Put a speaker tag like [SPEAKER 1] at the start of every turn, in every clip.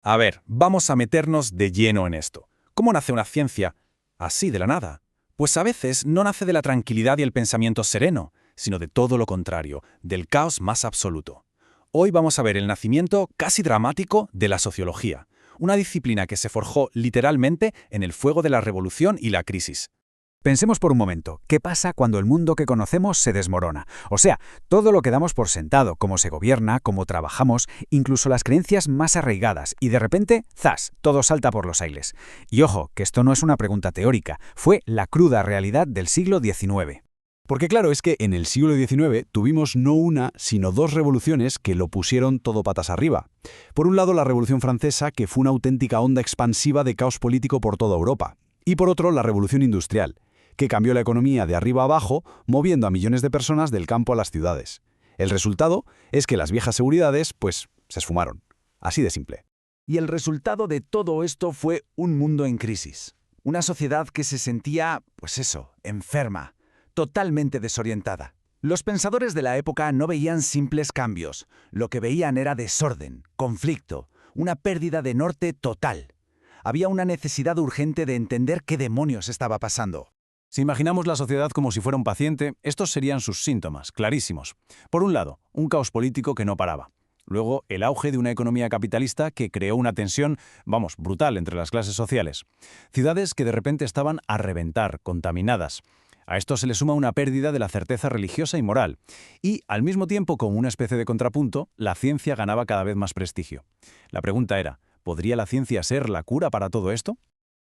[SPEAKER 1] A ver, vamos a meternos de lleno en esto. ¿Cómo nace una ciencia así de la nada? Pues a veces no nace de la tranquilidad y el pensamiento sereno, sino de todo lo contrario, del caos más absoluto. Hoy vamos a ver el nacimiento casi dramático de la sociología, una disciplina que se forjó literalmente en el fuego de la revolución y la crisis.
[SPEAKER 2] Pensemos por un momento, ¿qué pasa cuando el mundo que conocemos se desmorona? O sea, todo lo que damos por sentado, cómo se gobierna, cómo trabajamos, incluso las creencias más arraigadas, y de repente, ¡zas!, todo salta por los aires. Y ojo, que esto no es una pregunta teórica, fue la cruda realidad del siglo XIX.
[SPEAKER 3] Porque claro, es que en el siglo XIX tuvimos no una, sino dos revoluciones que lo pusieron todo patas arriba. Por un lado, la Revolución Francesa, que fue una auténtica onda expansiva de caos político por toda Europa. Y por otro, la Revolución Industrial, que cambió la economía de arriba a abajo, moviendo a millones de personas del campo a las ciudades. El resultado es que las viejas seguridades, pues, se esfumaron. Así de simple.
[SPEAKER 4] Y el resultado de todo esto fue un mundo en crisis. Una sociedad que se sentía, enferma, totalmente desorientada. Los pensadores de la época no veían simples cambios. Lo que veían era desorden, conflicto, una pérdida de norte total. Había una necesidad urgente de entender qué demonios estaba pasando.
[SPEAKER 3] Si imaginamos la sociedad como si fuera un paciente, estos serían sus síntomas, clarísimos. Por un lado, un caos político que no paraba. Luego, el auge de una economía capitalista que creó una tensión, brutal entre las clases sociales. Ciudades que de repente estaban a reventar, contaminadas. A esto se le suma una pérdida de la certeza religiosa y moral. Y, al mismo tiempo, como una especie de contrapunto, la ciencia ganaba cada vez más prestigio. La pregunta era, ¿podría la ciencia ser la cura para todo esto?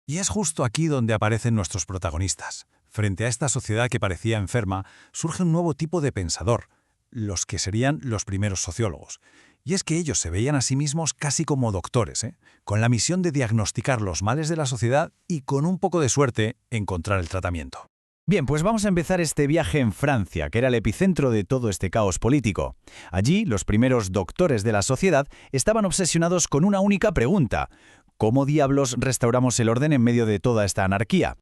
[SPEAKER 5] Y es justo aquí donde aparecen nuestros protagonistas. Frente a esta sociedad que parecía enferma, surge un nuevo tipo de pensador, los que serían los primeros sociólogos. Y es que ellos se veían a sí mismos casi como doctores, con la misión de diagnosticar los males de la sociedad y, con un poco de suerte, encontrar el tratamiento.
[SPEAKER 2] Bien, pues vamos a empezar este viaje en Francia, que era el epicentro de todo este caos político. Allí, los primeros doctores de la sociedad estaban obsesionados con una única pregunta: ¿cómo diablos restauramos el orden en medio de toda esta anarquía?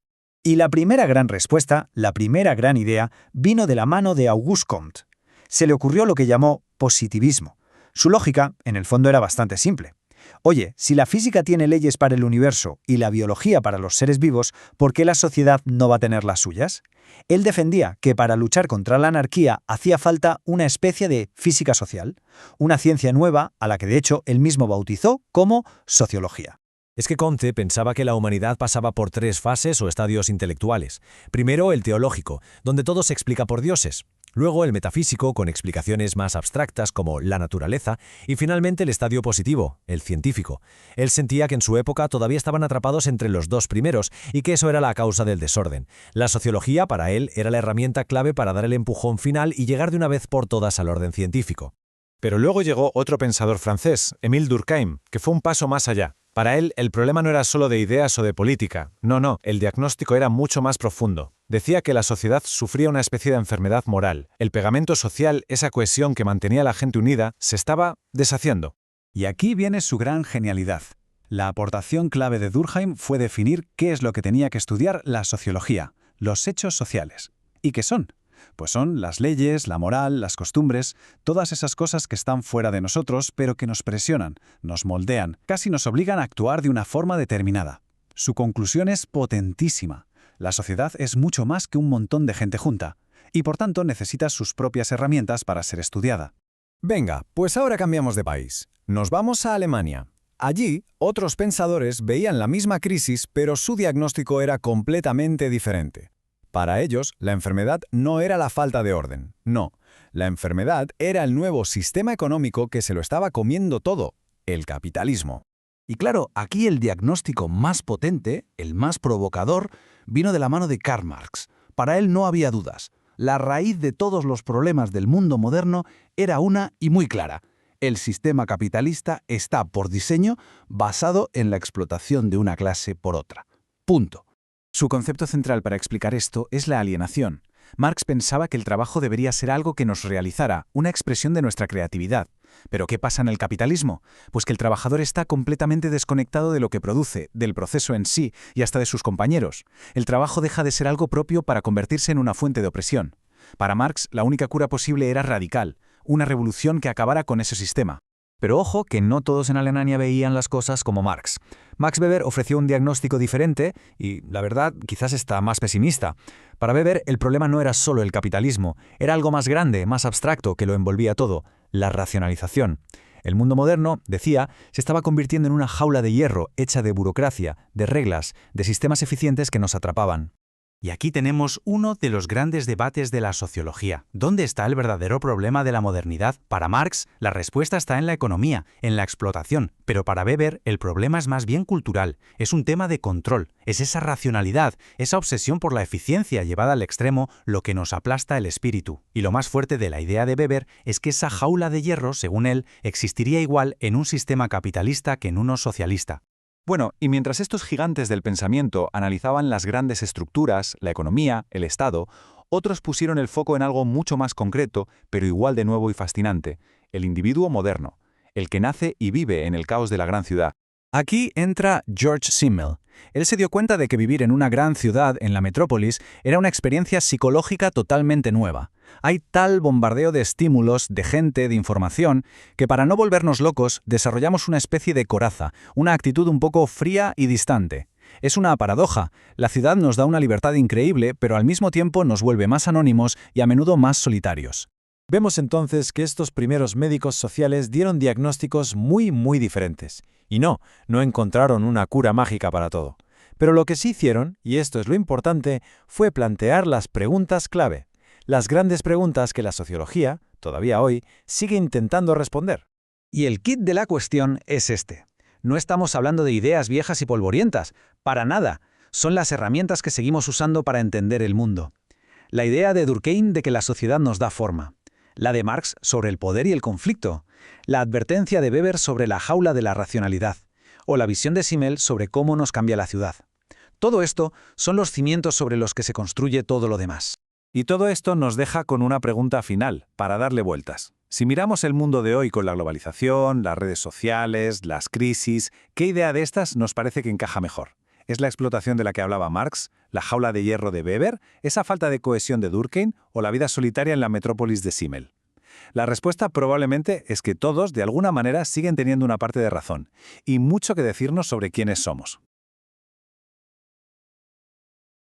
[SPEAKER 2] Y la primera gran respuesta, la primera gran idea, vino de la mano de Auguste Comte. Se le ocurrió lo que llamó positivismo. Su lógica, en el fondo, era bastante simple. Oye, si la física tiene leyes para el universo y la biología para los seres vivos, ¿por qué la sociedad no va a tener las suyas? Él defendía que para luchar contra la anarquía hacía falta una especie de física social, una ciencia nueva a la que de hecho él mismo bautizó como sociología.
[SPEAKER 6] Es que Comte pensaba que la humanidad pasaba por tres fases o estadios intelectuales. Primero, el teológico, donde todo se explica por dioses. Luego, el metafísico, con explicaciones más abstractas como la naturaleza. Y finalmente, el estadio positivo, el científico. Él sentía que en su época todavía estaban atrapados entre los dos primeros y que eso era la causa del desorden. La sociología, para él, era la herramienta clave para dar el empujón final y llegar de una vez por todas al orden científico.
[SPEAKER 5] Pero luego llegó otro pensador francés, Émile Durkheim, que fue un paso más allá. Para él, el problema no era solo de ideas o de política. No, el diagnóstico era mucho más profundo. Decía que la sociedad sufría una especie de enfermedad moral. El pegamento social, esa cohesión que mantenía a la gente unida, se estaba deshaciendo.
[SPEAKER 2] Y aquí viene su gran genialidad. La aportación clave de Durkheim fue definir qué es lo que tenía que estudiar la sociología, los hechos sociales. ¿Y qué son? Pues son las leyes, la moral, las costumbres, todas esas cosas que están fuera de nosotros, pero que nos presionan, nos moldean, casi nos obligan a actuar de una forma determinada. Su conclusión es potentísima. La sociedad es mucho más que un montón de gente junta, y por tanto necesita sus propias herramientas para ser estudiada.
[SPEAKER 6] Venga, pues ahora cambiamos de país. Nos vamos a Alemania. Allí, otros pensadores veían la misma crisis, pero su diagnóstico era completamente diferente. Para ellos, la enfermedad no era la falta de orden. No, la enfermedad era el nuevo sistema económico que se lo estaba comiendo todo, el capitalismo.
[SPEAKER 4] Y claro, aquí el diagnóstico más potente, el más provocador, vino de la mano de Karl Marx. Para él no había dudas. La raíz de todos los problemas del mundo moderno era una y muy clara. El sistema capitalista está, por diseño, basado en la explotación de una clase por otra. Punto.
[SPEAKER 2] Su concepto central para explicar esto es la alienación. Marx pensaba que el trabajo debería ser algo que nos realizara, una expresión de nuestra creatividad. ¿Pero qué pasa en el capitalismo? Pues que el trabajador está completamente desconectado de lo que produce, del proceso en sí y hasta de sus compañeros. El trabajo deja de ser algo propio para convertirse en una fuente de opresión. Para Marx, la única cura posible era radical, una revolución que acabara con ese sistema. Pero ojo que no todos en Alemania veían las cosas como Marx. Max Weber ofreció un diagnóstico diferente y, la verdad, quizás está más pesimista. Para Weber, el problema no era solo el capitalismo, era algo más grande, más abstracto, que lo envolvía todo: la racionalización. El mundo moderno, decía, se estaba convirtiendo en una jaula de hierro hecha de burocracia, de reglas, de sistemas eficientes que nos atrapaban.
[SPEAKER 7] Y aquí tenemos uno de los grandes debates de la sociología. ¿Dónde está el verdadero problema de la modernidad? Para Marx, la respuesta está en la economía, en la explotación. Pero para Weber, el problema es más bien cultural. Es un tema de control. Es esa racionalidad, esa obsesión por la eficiencia llevada al extremo, lo que nos aplasta el espíritu. Y lo más fuerte de la idea de Weber es que esa jaula de hierro, según él, existiría igual en un sistema capitalista que en uno socialista.
[SPEAKER 3] Bueno, y mientras estos gigantes del pensamiento analizaban las grandes estructuras, la economía, el Estado, otros pusieron el foco en algo mucho más concreto, pero igual de nuevo y fascinante: el individuo moderno, el que nace y vive en el caos de la gran ciudad.
[SPEAKER 2] Aquí entra George Simmel. Él se dio cuenta de que vivir en una gran ciudad, en la metrópolis, era una experiencia psicológica totalmente nueva. Hay tal bombardeo de estímulos, de gente, de información, que para no volvernos locos desarrollamos una especie de coraza, una actitud un poco fría y distante. Es una paradoja. La ciudad nos da una libertad increíble, pero al mismo tiempo nos vuelve más anónimos y a menudo más solitarios.
[SPEAKER 5] Vemos entonces que estos primeros médicos sociales dieron diagnósticos muy diferentes. Y no encontraron una cura mágica para todo. Pero lo que sí hicieron, y esto es lo importante, fue plantear las preguntas clave. Las grandes preguntas que la sociología, todavía hoy, sigue intentando responder.
[SPEAKER 4] Y el kit de la cuestión es este. No estamos hablando de ideas viejas y polvorientas, para nada. Son las herramientas que seguimos usando para entender el mundo. La idea de Durkheim de que la sociedad nos da forma. La de Marx sobre el poder y el conflicto. La advertencia de Weber sobre la jaula de la racionalidad. O la visión de Simmel sobre cómo nos cambia la ciudad. Todo esto son los cimientos sobre los que se construye todo lo demás.
[SPEAKER 3] Y todo esto nos deja con una pregunta final, para darle vueltas. Si miramos el mundo de hoy con la globalización, las redes sociales, las crisis, ¿qué idea de estas nos parece que encaja mejor? ¿Es la explotación de la que hablaba Marx, la jaula de hierro de Weber, esa falta de cohesión de Durkheim o la vida solitaria en la metrópolis de Simmel? La respuesta probablemente es que todos, de alguna manera, siguen teniendo una parte de razón, y mucho que decirnos sobre quiénes somos.